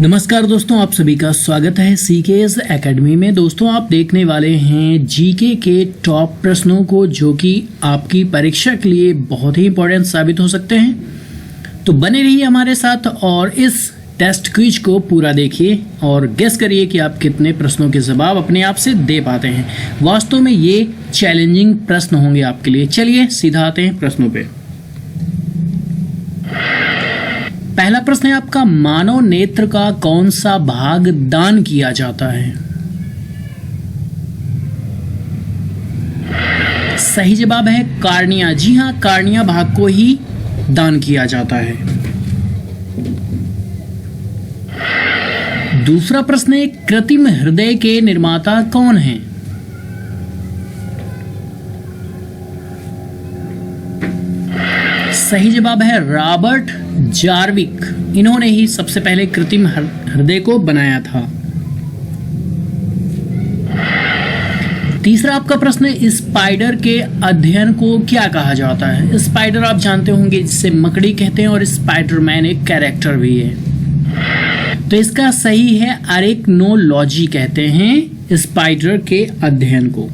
नमस्कार दोस्तों, आप सभी का स्वागत है सीकेएस एकेडमी में। दोस्तों, आप देखने वाले हैं जीके के टॉप प्रश्नों को, जो कि आपकी परीक्षा के लिए बहुत ही इंपॉर्टेंट साबित हो सकते हैं। तो बने रहिए हमारे साथ और इस टेस्ट क्विज को पूरा देखिए और गेस करिए कि आप कितने प्रश्नों के जवाब अपने आप से दे पाते हैं। वास्तव में ये चैलेंजिंग प्रश्न होंगे आपके लिए। चलिए सीधा आते हैं प्रश्नों पे। पहला प्रश्न है आपका, मानव नेत्र का कौन सा भाग दान किया जाता है? सही जवाब है कार्निया। जी हां, कार्निया भाग को ही दान किया जाता है। दूसरा प्रश्न है, कृत्रिम हृदय के निर्माता कौन हैं? सही जवाब है रॉबर्ट जार्विक। इन्होंने ही सबसे पहले कृत्रिम हृदय को बनाया था। तीसरा आपका प्रश्न है, स्पाइडर के अध्ययन को क्या कहा जाता है? स्पाइडर आप जानते होंगे, जिसे मकड़ी कहते हैं, और स्पाइडरमैन एक कैरेक्टर भी है। तो इसका सही है अरेक्नोलॉजी कहते हैं स्पाइडर के अध्ययन को।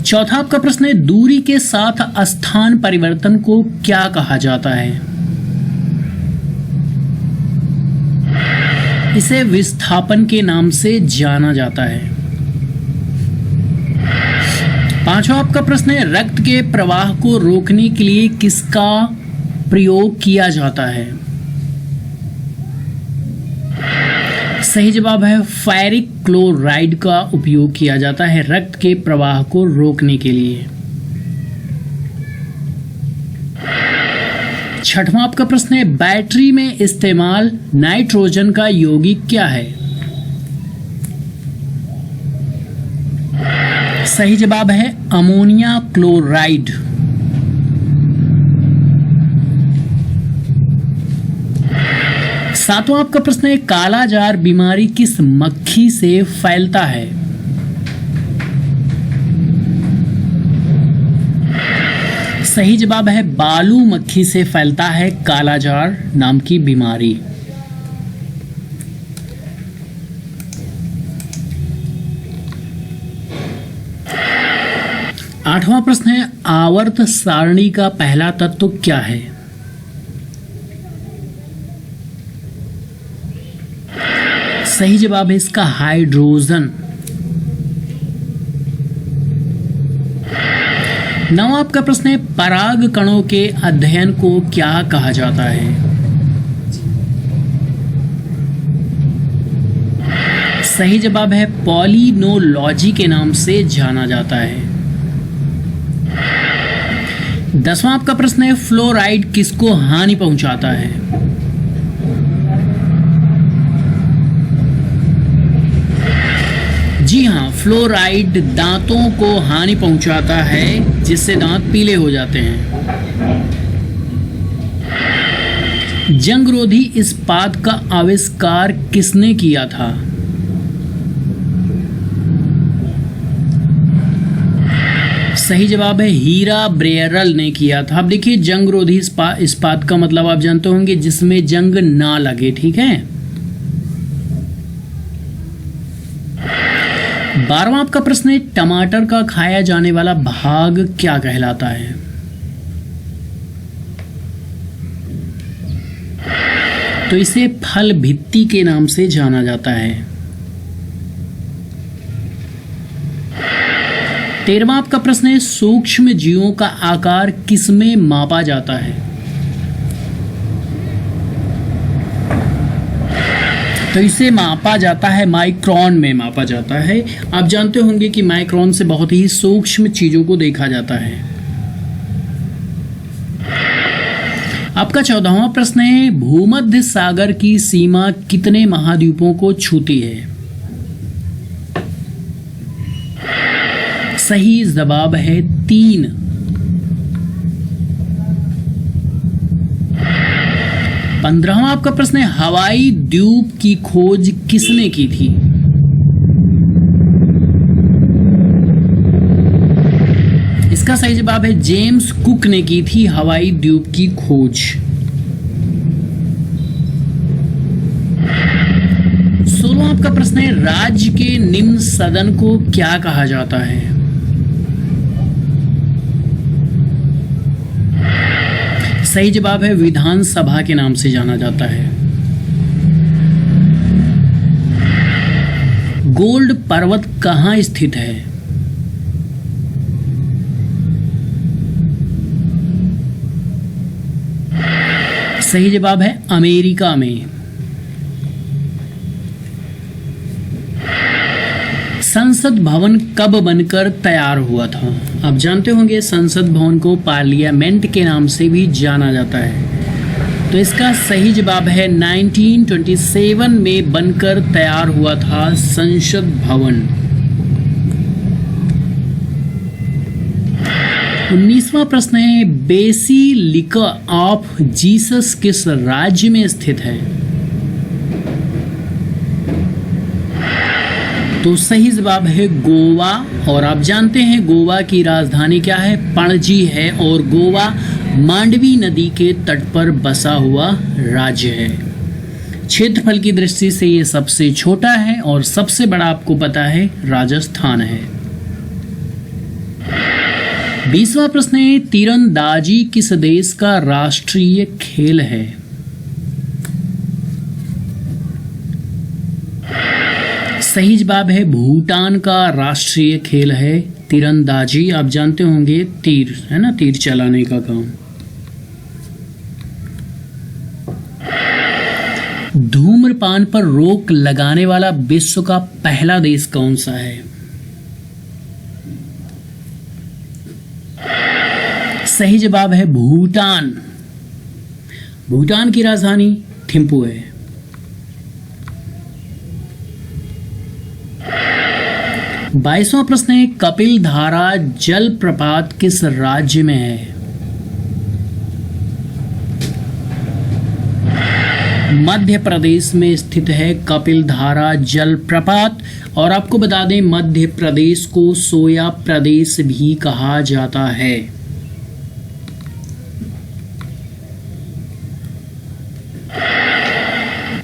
चौथा आपका प्रश्न है, दूरी के साथ स्थान परिवर्तन को क्या कहा जाता है? इसे विस्थापन के नाम से जाना जाता है। पांचवा आपका प्रश्न है, रक्त के प्रवाह को रोकने के लिए किसका प्रयोग किया जाता है? सही जवाब है फेरिक क्लोराइड का उपयोग किया जाता है रक्त के प्रवाह को रोकने के लिए। छठवां आपका प्रश्न है, बैटरी में इस्तेमाल नाइट्रोजन का यौगिक क्या है? सही जवाब है अमोनिया क्लोराइड। सातवां आपका प्रश्न है, कालाजार बीमारी किस मक्खी से फैलता है? सही जवाब है बालू मक्खी से फैलता है कालाजार नाम की बीमारी। आठवां प्रश्न है, आवर्त सारणी का पहला तत्व क्या है? सही जवाब है इसका हाइड्रोजन। नवा आपका प्रश्न है, पराग कणों के अध्ययन को क्या कहा जाता है? सही जवाब है पॉलिनोलॉजी के नाम से जाना जाता है। दसवां आपका प्रश्न है, फ्लोराइड किसको हानि पहुंचाता है? जी हां, फ्लोराइड दांतों को हानि पहुंचाता है, जिससे दांत पीले हो जाते हैं। जंगरोधी इस्पात का आविष्कार किसने किया था? सही जवाब है हीरा ब्रेयरल ने किया था। अब देखिए, जंगरोधी इस्पात का मतलब आप जानते होंगे, जिसमें जंग ना लगे। ठीक है। 12वां आपका प्रश्न है, टमाटर का खाया जाने वाला भाग क्या कहलाता है? तो इसे फल भित्ति के नाम से जाना जाता है। 13वां आपका प्रश्न है, सूक्ष्म जीवों का आकार किसमें मापा जाता है? तो इसे मापा जाता है माइक्रोन में मापा जाता है। आप जानते होंगे कि माइक्रोन से बहुत ही सूक्ष्म चीजों को देखा जाता है। आपका 14वां प्रश्न है, भूमध्य सागर की सीमा कितने महाद्वीपों को छूती है? सही जवाब है 3। 15वां आपका प्रश्न है, हवाई द्वीप की खोज किसने की थी? इसका सही जवाब है जेम्स कुक ने की थी हवाई द्वीप की खोज। 16वां आपका प्रश्न है, राज्य के निम्न सदन को क्या कहा जाता है? सही जवाब है विधानसभा के नाम से जाना जाता है। गोल्ड पर्वत कहाँ स्थित है? सही जवाब है अमेरिका में। संसद भवन कब बनकर तैयार हुआ था? आप जानते होंगे संसद भवन को पार्लियामेंट के नाम से भी जाना जाता है। तो इसका सही जवाब है 1927 में बनकर तैयार हुआ था संसद भवन। 19वां प्रश्न है, बेसिलिका ऑफ जीसस किस राज्य में स्थित है? तो सही जवाब है गोवा। और आप जानते हैं गोवा की राजधानी क्या है? पणजी है। और गोवा मांडवी नदी के तट पर बसा हुआ राज्य है। क्षेत्रफल की दृष्टि से ये सबसे छोटा है और सबसे बड़ा आपको पता है राजस्थान है। 20वां प्रश्न है, तीरंदाजी किस देश का राष्ट्रीय खेल है? सही जवाब है भूटान का राष्ट्रीय खेल है तीरंदाजी। आप जानते होंगे तीर है ना, तीर चलाने का काम। धूम्रपान पर रोक लगाने वाला विश्व का पहला देश कौन सा है? सही जवाब है भूटान। भूटान की राजधानी थिम्पू है। 22वां प्रश्न है, कपिल धारा जलप्रपात किस राज्य में है? मध्य प्रदेश में स्थित है कपिल धारा जलप्रपात। और आपको बता दें मध्य प्रदेश को सोया प्रदेश भी कहा जाता है।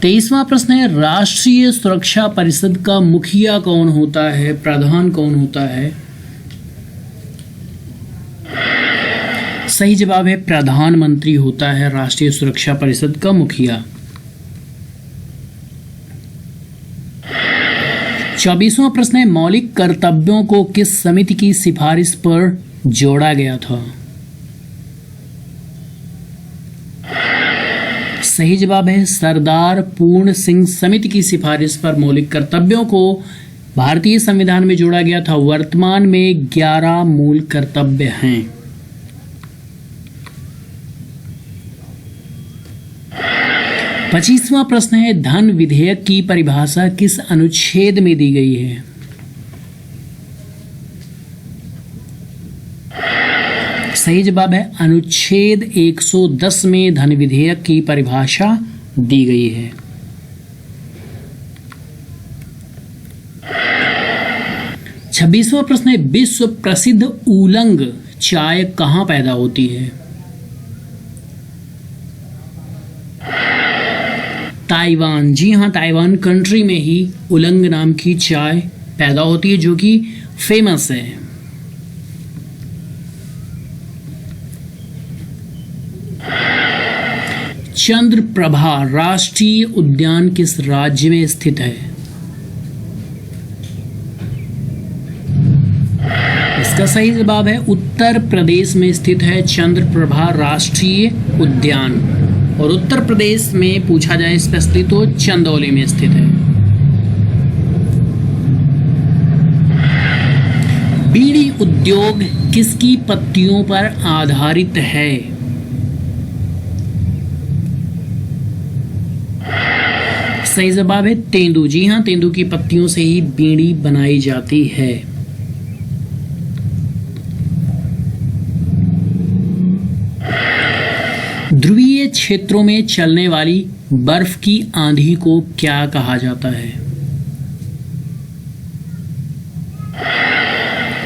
तेईसवां प्रश्न है, राष्ट्रीय सुरक्षा परिषद का मुखिया कौन होता है? प्रधान कौन होता है? सही जवाब है प्रधानमंत्री होता है राष्ट्रीय सुरक्षा परिषद का मुखिया। 24वां प्रश्न है, मौलिक कर्तव्यों को किस समिति की सिफारिश पर जोड़ा गया था? सही जवाब है सरदार पूर्ण सिंह समिति की सिफारिश पर मौलिक कर्तव्यों को भारतीय संविधान में जोड़ा गया था। वर्तमान में 11 मूल कर्तव्य हैं। 25वां प्रश्न है, धन विधेयक की परिभाषा किस अनुच्छेद में दी गई है? सही जवाब है अनुच्छेद 110 में धन विधेयक की परिभाषा दी गई है। 26वां प्रश्न है, विश्व प्रसिद्ध उलंग चाय कहाँ पैदा होती है? ताइवान। जी हाँ, ताइवान कंट्री में ही उलंग नाम की चाय पैदा होती है जो कि फेमस है। चंद्रप्रभा राष्ट्रीय उद्यान किस राज्य में स्थित है? इसका सही जवाब है उत्तर प्रदेश में स्थित है चंद्रप्रभा राष्ट्रीय उद्यान। और उत्तर प्रदेश में पूछा जाए स्पेशली तो चंदौली में स्थित है। बीड़ी उद्योग किसकी पत्तियों पर आधारित है? सही जवाब है तेंदू। जी हाँ, तेंदू की पत्तियों से ही बीड़ी बनाई जाती है। ध्रुवीय क्षेत्रों में चलने वाली बर्फ की आंधी को क्या कहा जाता है?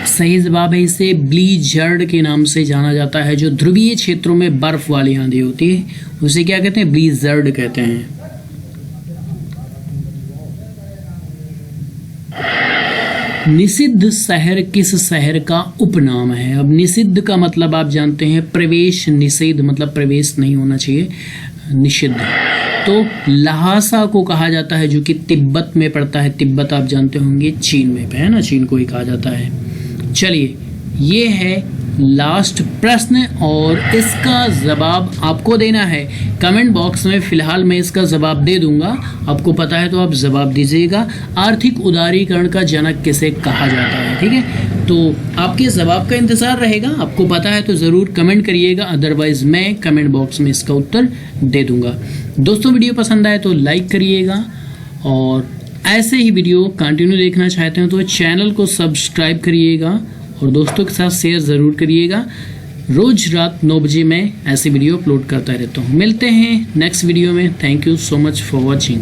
सही जवाब है इसे ब्लीजर्ड के नाम से जाना जाता है। जो ध्रुवीय क्षेत्रों में बर्फ वाली आंधी होती है उसे क्या कहते हैं? ब्लीजर्ड कहते हैं। निषिद्ध शहर किस शहर का उपनाम है? अब निषिद्ध का मतलब आप जानते हैं प्रवेश निषेध, मतलब प्रवेश नहीं होना चाहिए, निषिद्ध। तो लहासा को कहा जाता है जो कि तिब्बत में पड़ता है। तिब्बत आप जानते होंगे चीन में है ना, चीन को ही कहा जाता है। चलिए ये है लास्ट प्रश्न और इसका जवाब आपको देना है कमेंट बॉक्स में। फिलहाल मैं इसका जवाब दे दूंगा, आपको पता है तो आप जवाब दीजिएगा। आर्थिक उदारीकरण का जनक किसे कहा जाता है? ठीक है, तो आपके जवाब का इंतजार रहेगा। आपको पता है तो ज़रूर कमेंट करिएगा, अदरवाइज मैं कमेंट बॉक्स में इसका उत्तर दे दूंगा। दोस्तों वीडियो पसंद आए तो लाइक करिएगा और ऐसे ही वीडियो कंटिन्यू देखना चाहते हैं तो चैनल को सब्सक्राइब करिएगा और दोस्तों के साथ शेयर ज़रूर करिएगा। रोज़ रात 9 बजे मैं ऐसी वीडियो अपलोड करता रहता हूँ। मिलते हैं नेक्स्ट वीडियो में। Thank you so much for watching.